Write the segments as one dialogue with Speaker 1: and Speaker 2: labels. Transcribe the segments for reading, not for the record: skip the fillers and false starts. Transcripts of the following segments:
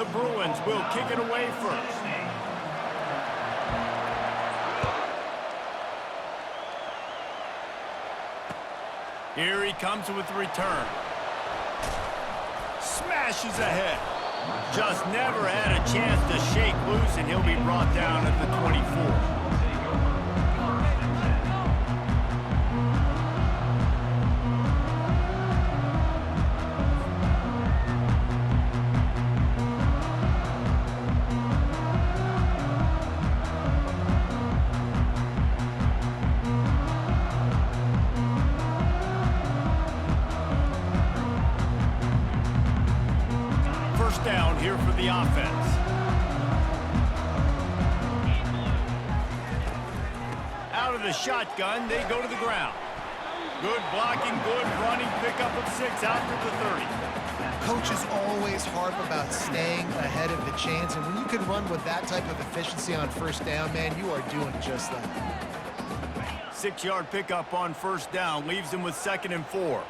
Speaker 1: The Bruins will kick it away first. Here he comes with the return. Smashes ahead. Just never had a chance to shake loose, and he'll be brought down at the 24. Down here for the offense. Out of the shotgun, they go to the ground. Good blocking, good running, pickup of 6 out to the 30.
Speaker 2: Coaches always harp about staying ahead of the chains, and when you can run with that type of efficiency on first down, man, you are doing just that.
Speaker 1: 6-yard pickup on first down leaves him with 2nd and 4.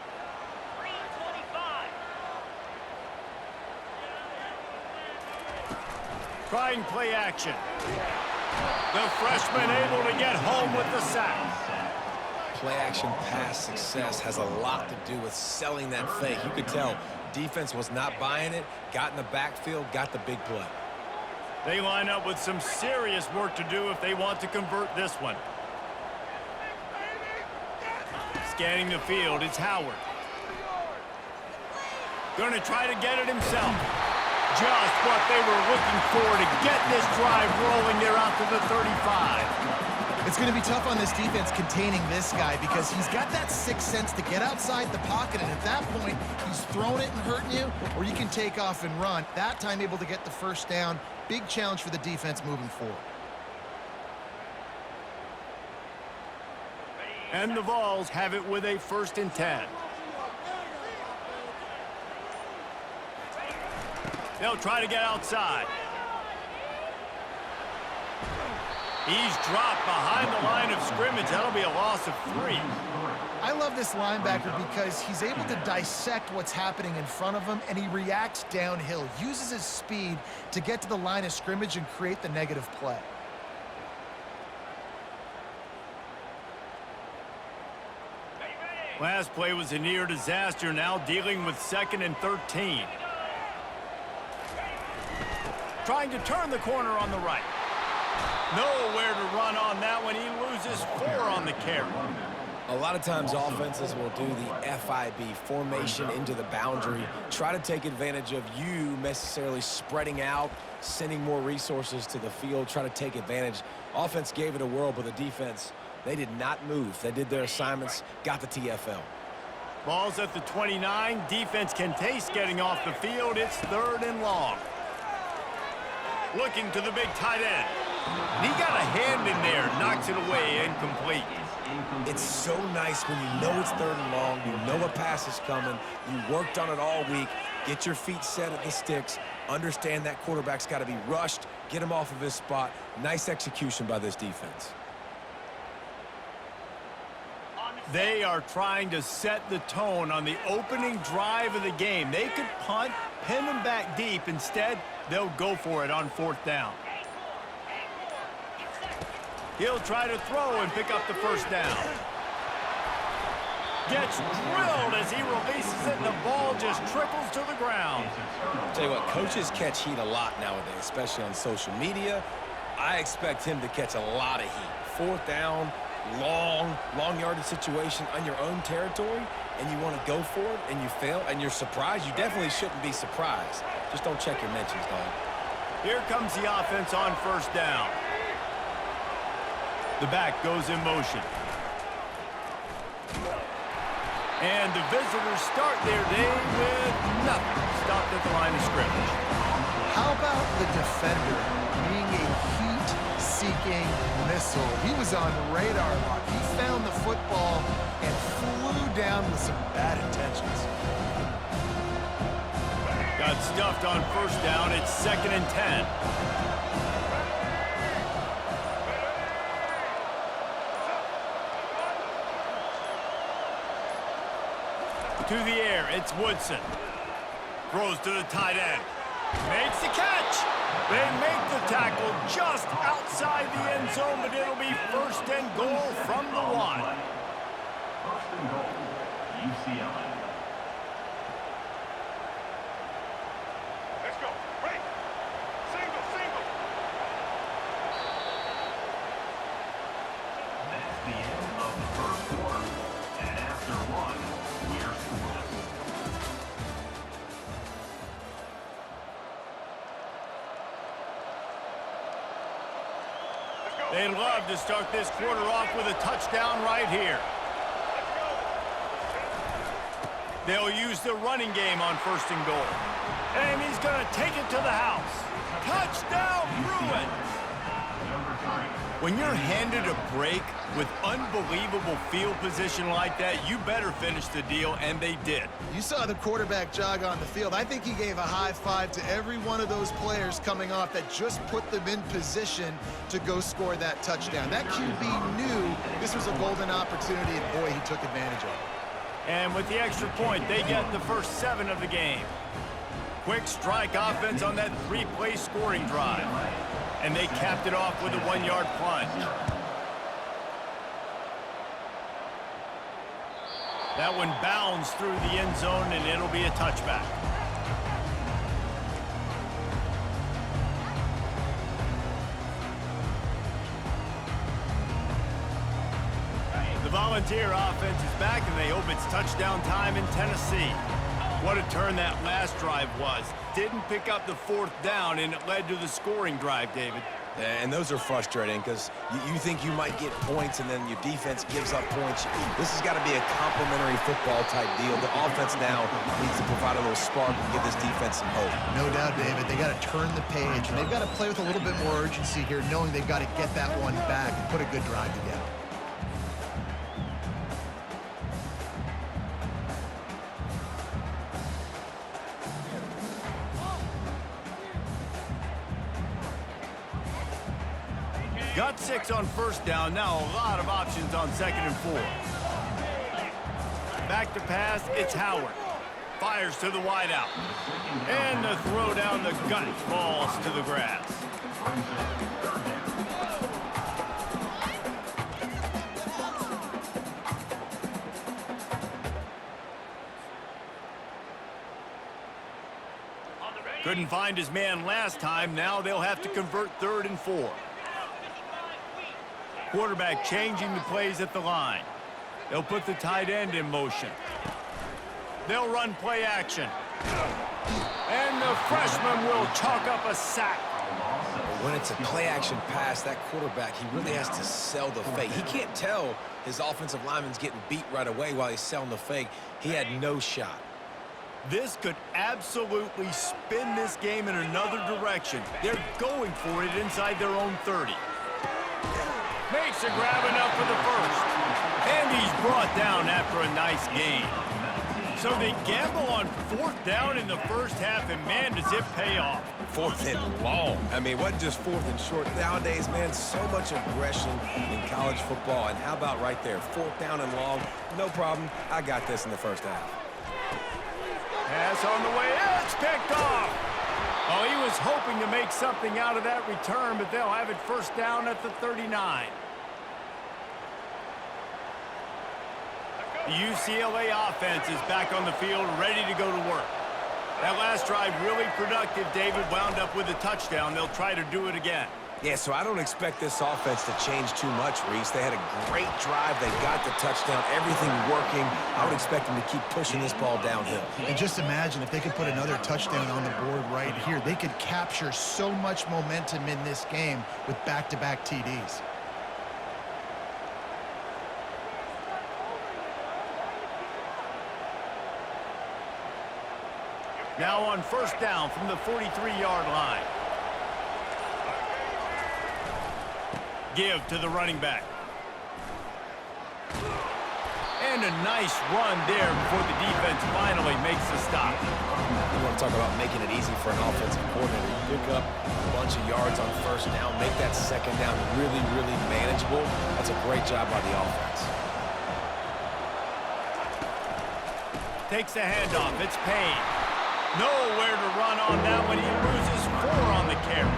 Speaker 1: Trying play action. The freshman able to get home with the sack.
Speaker 3: Play action pass success has a lot to do with selling that fake. You could tell defense was not buying it, got in the backfield, got the big play.
Speaker 1: They line up with some serious work to do if they want to convert this one. Scanning the field, it's Howard. Going to try to get it himself. Just what they were looking for to get this drive rolling there out to the 35.
Speaker 2: It's going to be tough on this defense containing this guy because he's got that sixth sense to get outside the pocket, and at that point, he's throwing it and hurting you, or you can take off and run. That time able to get the first down. Big challenge for the defense moving forward.
Speaker 1: And the Vols have it with a 1st and 10. They'll try to get outside. He's dropped behind the line of scrimmage. That'll be a loss of 3.
Speaker 2: I love this linebacker because he's able to dissect what's happening in front of him, and he reacts downhill, uses his speed to get to the line of scrimmage and create the negative play.
Speaker 1: Last play was a near disaster, now dealing with 2nd and 13. Trying to turn the corner on the right. Nowhere to run on that one. He loses 4 on the carry.
Speaker 3: A lot of times offenses will do the FIB, formation into the boundary, try to take advantage of you necessarily spreading out, sending more resources to the field, try to take advantage. Offense gave it a whirl, but the defense, they did not move. They did their assignments, got the TFL.
Speaker 1: Ball's at the 29. Defense can taste getting off the field. It's 3rd and long. Looking to the big tight end. He got a hand in there, knocks it away, incomplete.
Speaker 3: It's so nice when you know it's 3rd and long, you know a pass is coming, you worked on it all week, get your feet set at the sticks, understand that quarterback's got to be rushed, get him off of his spot. Nice execution by this defense.
Speaker 1: They are trying to set the tone on the opening drive of the game. They could punt, pin them back deep. Instead, they'll go for it on 4th down. He'll try to throw and pick up the 1st down. Gets drilled as he releases it, and the ball just trickles to the ground.
Speaker 3: I'll tell you what, coaches catch heat a lot nowadays, especially on social media. I expect him to catch a lot of heat. 4th down, long yardage situation on your own territory, and you want to go for it, and you fail, and you're surprised. You definitely shouldn't be surprised. Just don't check your mentions, dog.
Speaker 1: Here comes the offense on 1st down. The back goes in motion. And the visitors start their day with nothing. Stopped at the line of scrimmage.
Speaker 2: How about the defender being a heat-seeking missile? He was on radar lock. He found the football and flew down with some bad intentions.
Speaker 1: Got stuffed on 1st down. It's 2nd and 10. To the air, it's Woodson. Throws to the tight end. Makes the catch. They make the tackle just outside the end zone, but it'll be first and goal from the 1.
Speaker 4: First and goal, UCLA.
Speaker 5: Let's go. Break. Single, single.
Speaker 4: That's the end of the first quarter. And after one, we're scoreless.
Speaker 1: They'd love to start this quarter off with a touchdown right here. They'll use the running game on first and goal. And he's going to take it to the house. Touchdown, Bruins! When you're handed a break with unbelievable field position like that, you better finish the deal, and they did.
Speaker 2: You saw the quarterback jog on the field. I think he gave a high five to every one of those players coming off that just put them in position to go score that touchdown. That QB knew this was a golden opportunity, and boy, he took advantage of it.
Speaker 1: And with the extra point, they get the first 7 of the game. Quick strike offense on that 3-play scoring drive. And they capped it off with a 1-yard plunge. That one bounds through the end zone, and it'll be a touchback. The Volunteer offense is back, and they hope it's touchdown time in Tennessee. What a turn that last drive was. Didn't pick up the 4th down, and it led to the scoring drive, David.
Speaker 3: And those are frustrating because you think you might get points and then your defense gives up points. This has got to be a complementary football type deal. The offense now needs to provide a little spark and give this defense some hope.
Speaker 2: No doubt, David. They got to turn the page, and they've got to play with a little bit more urgency here, knowing they've got to get that one back and put a good drive together.
Speaker 1: Got 6 on first down. Now a lot of options on 2nd and 4. Back to pass, it's Howard. Fires to the wideout. And the throw down the gut falls to the grass. Couldn't find his man last time. Now they'll have to convert 3rd and 4. Quarterback changing the plays at the line. They'll put the tight end in motion. They'll run play action. And the freshman will chalk up a sack.
Speaker 3: When it's a play action pass, that quarterback, he really has to sell the fake. He can't tell his offensive lineman's getting beat right away while he's selling the fake. He had no shot.
Speaker 1: This could absolutely spin this game in another direction. They're going for it inside their own 30. Makes a grab enough for the first. And he's brought down after a nice gain. So they gamble on 4th down in the first half, and man, does it pay off.
Speaker 3: 4th and long. I mean, what just 4th and short? Nowadays, man, so much aggression in college football. And how about right there? 4th down and long. No problem. I got this in the first half.
Speaker 1: Pass on the way. It's picked off. Oh, he was hoping to make something out of that return, but they'll have it first down at the 39. The UCLA offense is back on the field, ready to go to work. That last drive really productive. David wound up with a touchdown. They'll try to do it again.
Speaker 3: Yeah, so I don't expect this offense to change too much, Reese. They had a great drive. They got the touchdown, everything working. I would expect them to keep pushing this ball downhill.
Speaker 2: And just imagine if they could put another touchdown on the board right here. They could capture so much momentum in this game with back-to-back TDs.
Speaker 1: Now on first down from the 43-yard line. Give to the running back. And a nice run there before the defense finally makes the stop.
Speaker 3: You want to talk about making it easy for an offensive coordinator. You pick up a bunch of yards on first down, make that second down really, really manageable. That's a great job by the offense.
Speaker 1: Takes the handoff. It's Payne. Nowhere to run on that one. He loses 4 on the carry.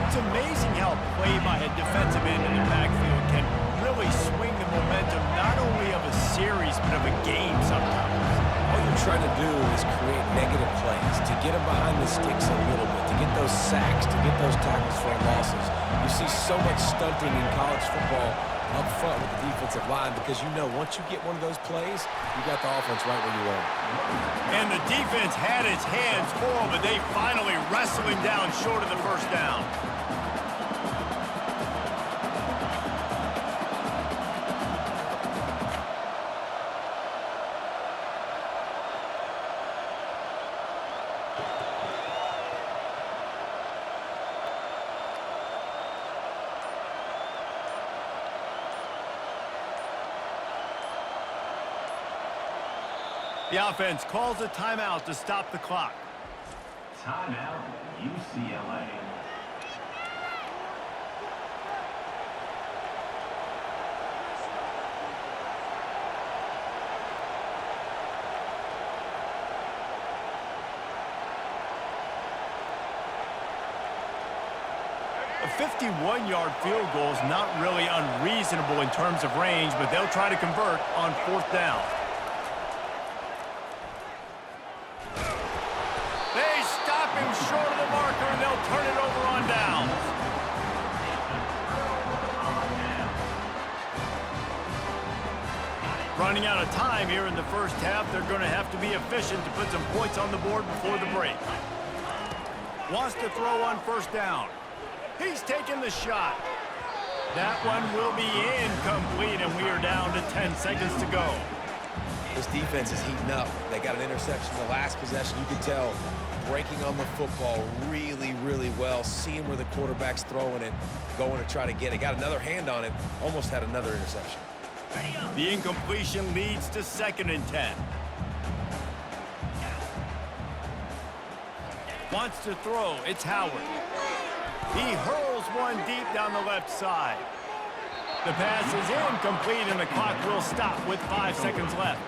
Speaker 1: It's amazing how play by a defensive end in the backfield can really swing the momentum not only of a series but of a game sometimes.
Speaker 3: All you're trying to do is create negative plays, to get them behind the sticks a little bit, to get those sacks, to get those tackles for losses. You see so much stunting in college football up front with the defensive line because you know once you get one of those plays, you got the offense right where you want it.
Speaker 1: And the defense had its hands full, but they finally wrestled him down short of the first down. The offense calls a timeout to stop the clock.
Speaker 4: Timeout, UCLA.
Speaker 1: A 51-yard field goal is not really unreasonable in terms of range, but they'll try to convert on 4th down. They stop him short of the marker, and they'll turn it over on downs. Running out of time here in the first half, they're going to have to be efficient to put some points on the board before the break. Wants to throw on 1st down. He's taking the shot. That one will be incomplete, and we are down to 10 seconds to go.
Speaker 3: This defense is heating up. They got an interception the last possession. You could tell breaking on the football really, really well, seeing where the quarterback's throwing it, going to try to get it. Got another hand on it, almost had another interception.
Speaker 1: The incompletion leads to 2nd and 10. Wants to throw. It's Howard. He hurls one deep down the left side. The pass is incomplete, and the clock will stop with 5 seconds left.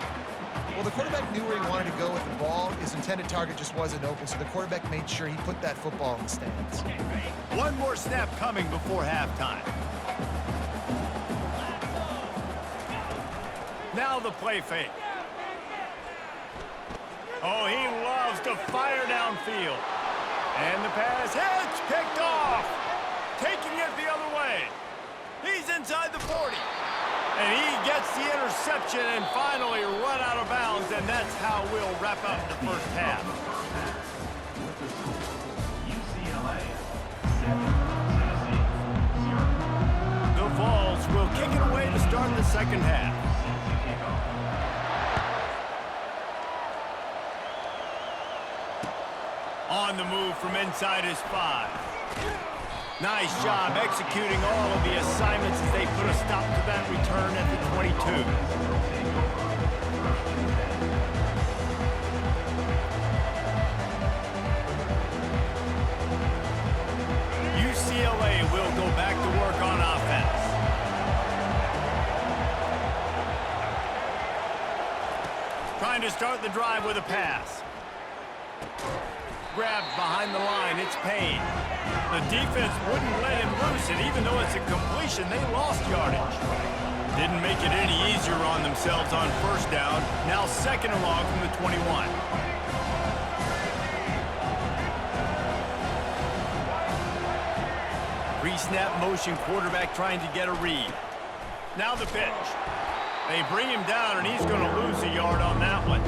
Speaker 2: Well, the quarterback knew where he wanted to go with the ball. His intended target just wasn't open, so the quarterback made sure he put that football in the stands.
Speaker 1: One more snap coming before halftime. Now the play fake. Oh, he loves to fire downfield. And the pass hits, picked off. Taking it the other way. He's inside the 40. And he gets the interception and finally run out of bounds, and that's how we'll wrap up the first half.
Speaker 4: UCLA 7, Tennessee 0.
Speaker 1: The Vols will kick it away to start the second half. On the move from inside his 5. Nice job executing all of the assignments as they put a stop to that return at the 22. UCLA will go back to work on offense. Trying to start the drive with a pass. Grabbed behind the line, it's Payne. The defense wouldn't let him loose, and even though it's a completion, they lost yardage. Didn't make it any easier on themselves on 1st down. Now 2nd and long from the 21. Pre-snap motion quarterback trying to get a read. Now the pitch. They bring him down, and he's going to lose a yard on that one.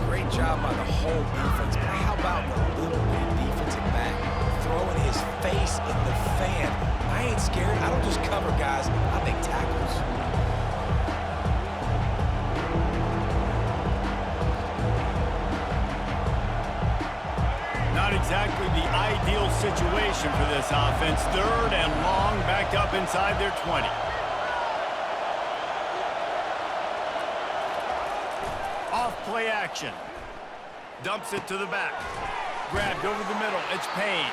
Speaker 3: Great job by the whole defense, but how about the little bitty defensive back throwing his face in the fan? I ain't scared. I don't just cover guys. I make tackles.
Speaker 1: Not exactly the ideal situation for this offense. 3rd and long, backed up inside their 20. Off-play action. Dumps it to the back. Grabbed over the middle. It's Payne.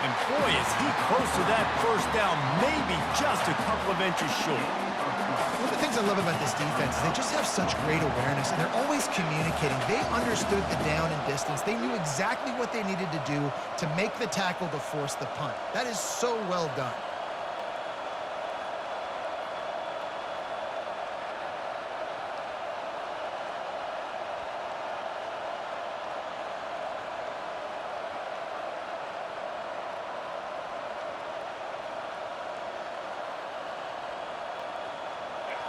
Speaker 1: And boy, is he close to that 1st down, maybe just a couple of inches short.
Speaker 2: One of the things things I love about this defense is they just have such great awareness, and they're always communicating. They understood the down and distance. They knew exactly what they needed to do to make the tackle to force the punt. That is so well done.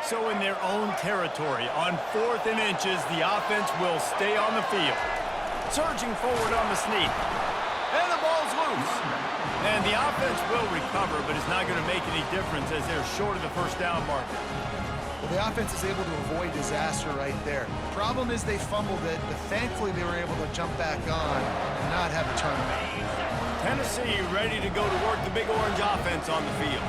Speaker 1: So in their own territory, on 4th and inches, the offense will stay on the field. Surging forward on the sneak. And the ball's loose. And the offense will recover, but it's not going to make any difference as they're short of the first down marker.
Speaker 2: Well, the offense is able to avoid disaster right there. Problem is they fumbled it, but thankfully they were able to jump back on and not have a turnover.
Speaker 1: Tennessee ready to go to work the Big Orange offense on the field.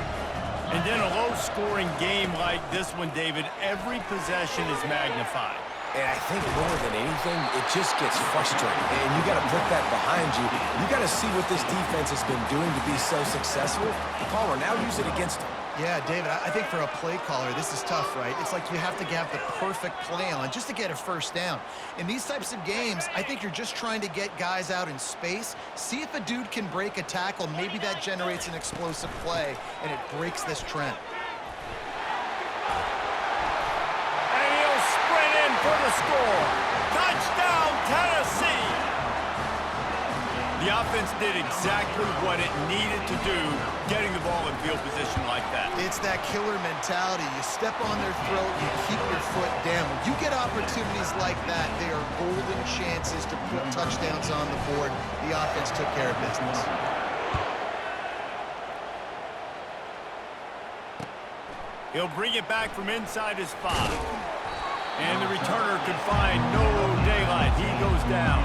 Speaker 1: And in a low-scoring game like this one, David, every possession is magnified.
Speaker 3: And I think more than anything, it just gets frustrating. And you got to put that behind you. You got to see what this defense has been doing to be so successful. Caller, now use it against them.
Speaker 2: Yeah, David, I think for a play caller, this is tough, right? It's like you have to have the perfect play on just to get a first down. In these types of games, I think you're just trying to get guys out in space, see if a dude can break a tackle. Maybe that generates an explosive play, and it breaks this trend.
Speaker 1: And he'll sprint in for the score. Touchdown, Tennessee! The offense did exactly what it needed to do, getting the ball in field position like that.
Speaker 2: It's that killer mentality. You step on their throat, you keep your foot down. When you get opportunities like that, they are golden chances to put touchdowns on the board. The offense took care of business.
Speaker 1: He'll bring it back from inside his 5. And the returner could find no daylight. He goes down.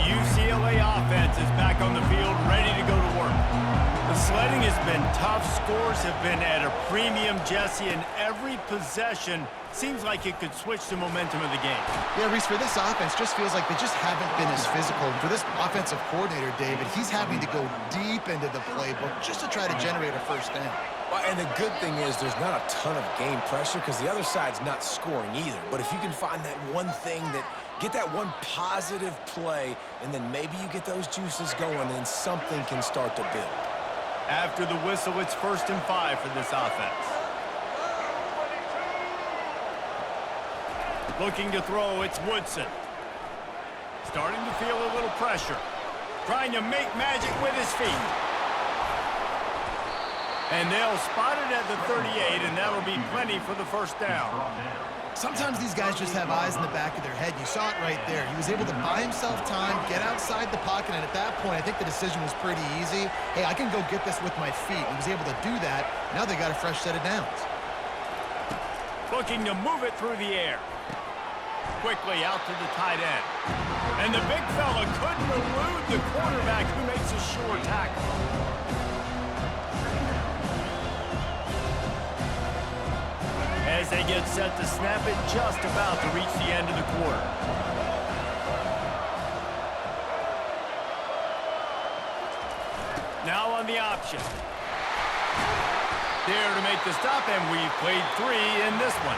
Speaker 1: UCLA offense is back on the field, ready to go to work. The sledding has been tough. Scores have been at a premium, Jesse, and every possession seems like it could switch the momentum of the game.
Speaker 2: Yeah, Reese, for this offense, just feels like they just haven't been as physical. And for this offensive coordinator, David, he's having to go deep into the playbook just to try to generate a first down.
Speaker 3: Well, and the good thing is there's not a ton of game pressure because the other side's not scoring either. But if you can find that one thing that get that one positive play, and then maybe you get those juices going, then something can start to build.
Speaker 1: After the whistle, it's 1st and 5 for this offense. Looking to throw, it's Woodson. Starting to feel a little pressure. Trying to make magic with his feet. And they'll spot it at the 38, and that'll be plenty for the first down.
Speaker 2: Sometimes these guys just have eyes in the back of their head. You saw it right there. He was able to buy himself time, get outside the pocket, and at that point, I think the decision was pretty easy. Hey, I can go get this with my feet. He was able to do that. Now they got a fresh set of downs.
Speaker 1: Looking to move it through the air. Quickly out to the tight end. And the big fella couldn't elude the quarterback who makes a sure tackle. As they get set to snap it, just about to reach the end of the quarter. Now on the option. There to make the stop, and we've played 3 in this one.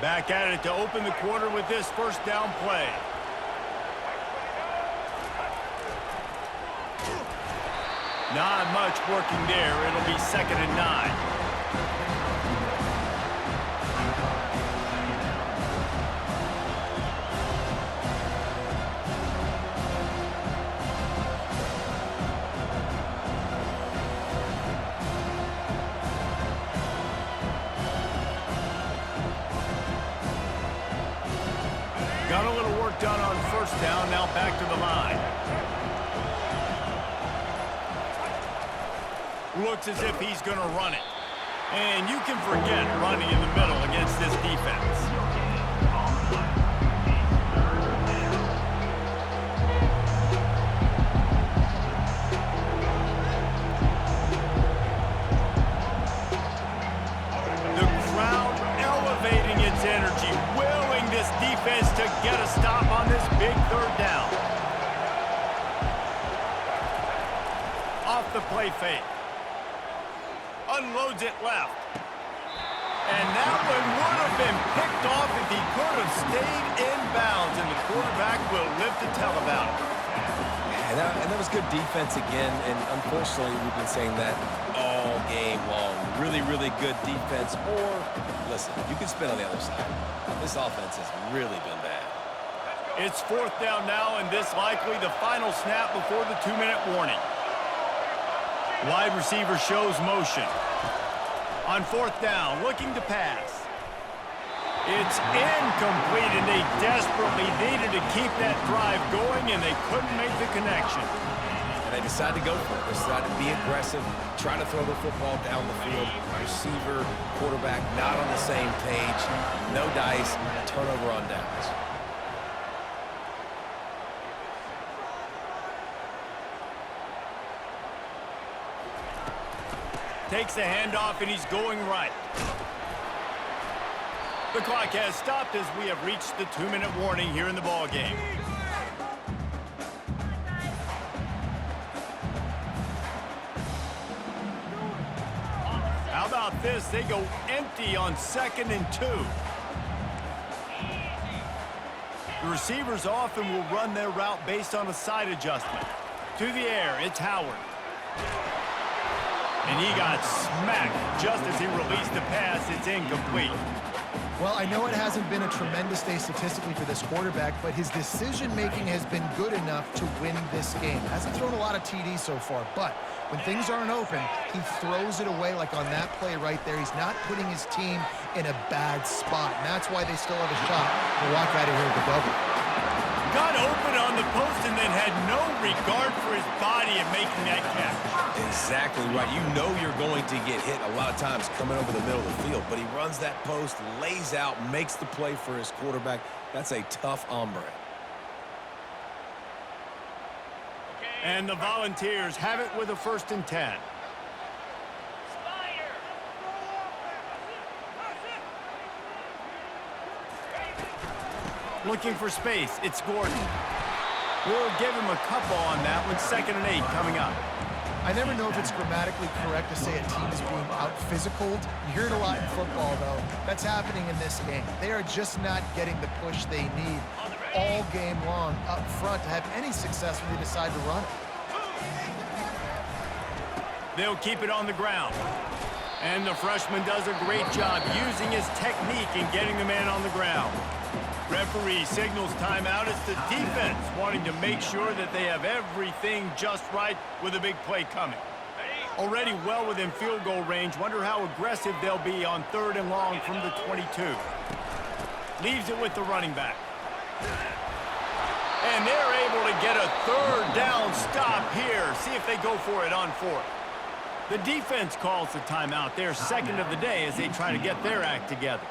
Speaker 1: Back at it to open the quarter with this first down play. Not much working there. It'll be 2nd and 9. Got a little work done on first down, now back to the line. Looks as if he's going to run it. And you can forget running in the middle against this defense. play fake. Unloads it left. And that one would have been picked off if he could have stayed in bounds, and the quarterback will live to tell about it.
Speaker 3: And that was good defense again, and unfortunately, we've been saying that all game long. Really, really good defense. Or, listen, you can spin on the other side. This offense has really been bad.
Speaker 1: It's 4th down now, and this likely the final snap before the 2-minute warning. Wide receiver shows motion. On 4th down, looking to pass. It's incomplete, and they desperately needed to keep that drive going, and they couldn't make the connection.
Speaker 3: And they decided to go for it. They decided to be aggressive, try to throw the football down the field. Receiver, quarterback not on the same page. No dice, turnover on downs.
Speaker 1: Takes the handoff, and he's going right. The clock has stopped as we have reached the 2-minute warning here in the ball game. How about this? They go empty on 2nd and 2. The receivers often will run their route based on a side adjustment. To the air, it's Howard. And he got smacked just as he released the pass. It's incomplete.
Speaker 2: Well, I know it hasn't been a tremendous day statistically for this quarterback, but his decision-making has been good enough to win this game. Hasn't thrown a lot of TDs so far, but when things aren't open, he throws it away like on that play right there. He's not putting his team in a bad spot, and that's why they still have a shot to walk out of here with a double.
Speaker 1: Got open on the post and then had no regard for his body in making that catch.
Speaker 3: Exactly right. You know you're going to get hit a lot of times coming over the middle of the field, but he runs that post, lays out, makes the play for his quarterback. That's a tough hombre.
Speaker 1: And the Volunteers have it with a 1st and 10. Looking for space, it's Gordon. We'll give him a couple on that one. 2nd and 8 coming up.
Speaker 2: I never know if it's grammatically correct to say a team is being out-physicaled. You hear it a lot in football, though. That's happening in this game. They are just not getting the push they need all game long up front to have any success when they decide to run it.
Speaker 1: They'll keep it on the ground. And the freshman does a great job using his technique and getting the man on the ground. Referee signals timeout. It's the defense wanting to make sure that they have everything just right with a big play coming. Already well within field goal range. Wonder how aggressive they'll be on 3rd and long from the 22. Leaves it with the running back. And they're able to get a 3rd down stop here. See if they go for it on 4th. The defense calls the timeout. Their 2nd of the day as they try to get their act together.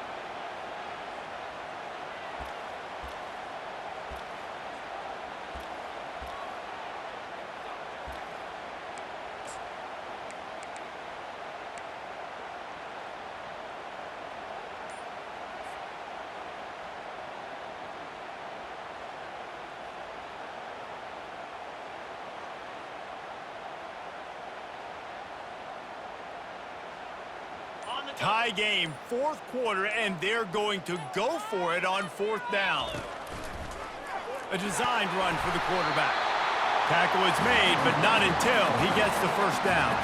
Speaker 1: Tie game, 4th quarter, and they're going to go for it on 4th down. A designed run for the quarterback. Tackle is made, but not until he gets the 1st down.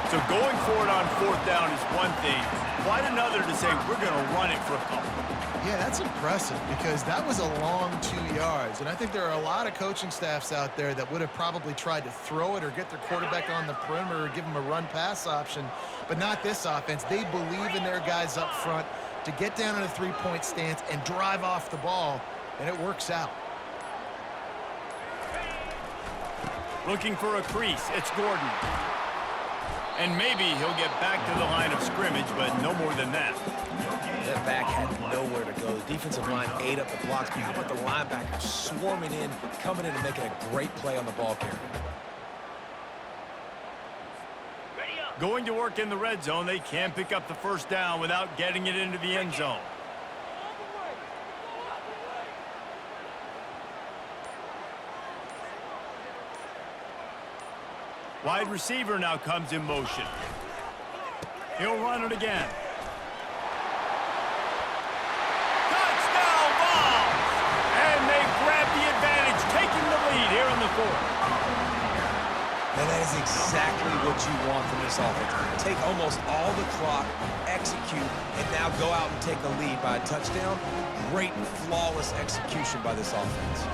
Speaker 1: So going for it on 4th down is one thing. Quite another to say, we're going to run it for a couple.
Speaker 2: Yeah, that's impressive because that was a long 2 yards. And I think there are a lot of coaching staffs out there that would have probably tried to throw it or get their quarterback on the perimeter or give him a run-pass option. But not this offense. They believe in their guys up front to get down in a 3-point stance and drive off the ball, and it works out.
Speaker 1: Looking for a crease. It's Gordon. And maybe he'll get back to the line of scrimmage, but no more than that.
Speaker 3: That back had nowhere to go. The defensive line ate up the blocks. But how about the linebacker swarming in, coming in and making a great play on the ball carrier?
Speaker 1: Going to work in the red zone, they can pick up the 1st down without getting it into the end zone. Wide receiver now comes in motion. He'll run it again. Touchdown balls! And they grab the advantage, taking the lead here in the fourth.
Speaker 3: And that is exactly what you want from this offense. Take almost all the clock, execute, and now go out and take a lead by a touchdown. Great, flawless execution by this offense.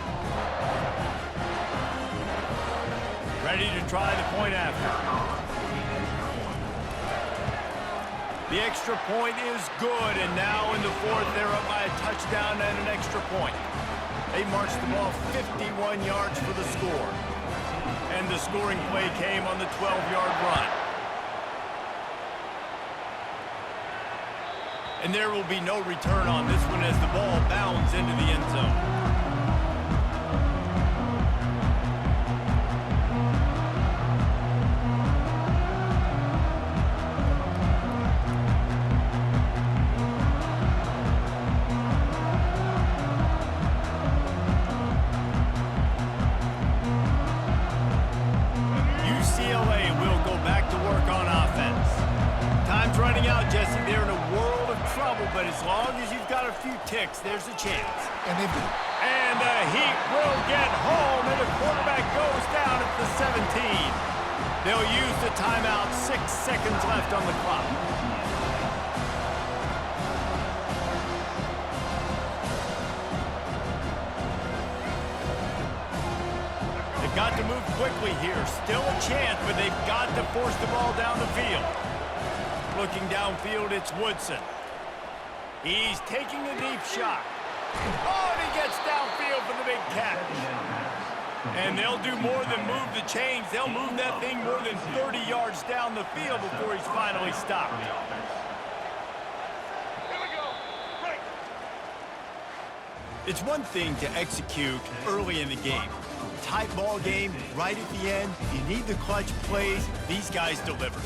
Speaker 1: Ready to try the point after. The extra point is good, and now in the fourth, they're up by a touchdown and an extra point. They marched the ball 51 yards for the score. And the scoring play came on the 12-yard run. And there will be no return on this one as the ball bounds into the end zone. UCLA will go back to work on offense. Time's running out, Jesse. They're in a world of trouble, but as long as you've got a few ticks, there's a chance.
Speaker 2: And
Speaker 1: the Heat will get home, and the quarterback goes down at the 17. They'll use the timeout, 6 seconds left on the clock. They've got to move quickly here. Still a chance, but they've got to force the ball down the field. Looking downfield, it's Woodson. He's taking a deep shot. Oh, and he gets downfield for the big catch. And they'll do more than move the chains. They'll move that thing more than 30 yards down the field before he's finally stopped.
Speaker 5: Here we go. Break.
Speaker 1: It's one thing to execute early in the game. Tight ball game, right at the end. You need the clutch plays. These guys deliver.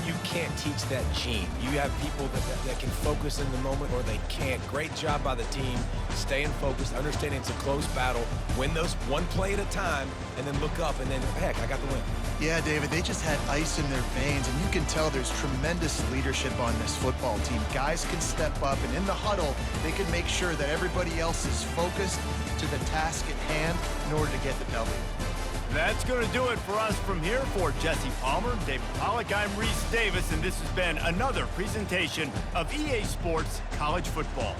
Speaker 3: You can't teach that gene. You have people that can focus in the moment or they can't. Great job by the team, staying focused, understanding it's a close battle, win those one play at a time, and then look up and then, heck, I got the win.
Speaker 2: yeah, David, they just had ice in their veins, and you can tell there's tremendous leadership on this football team. Guys can step up, and in the huddle, they can make sure that everybody else is focused to the task at hand in order to get the W.
Speaker 1: That's going to do it for us from here. For Jesse Palmer, David Pollack, I'm Reese Davis, and this has been another presentation of EA Sports College Football.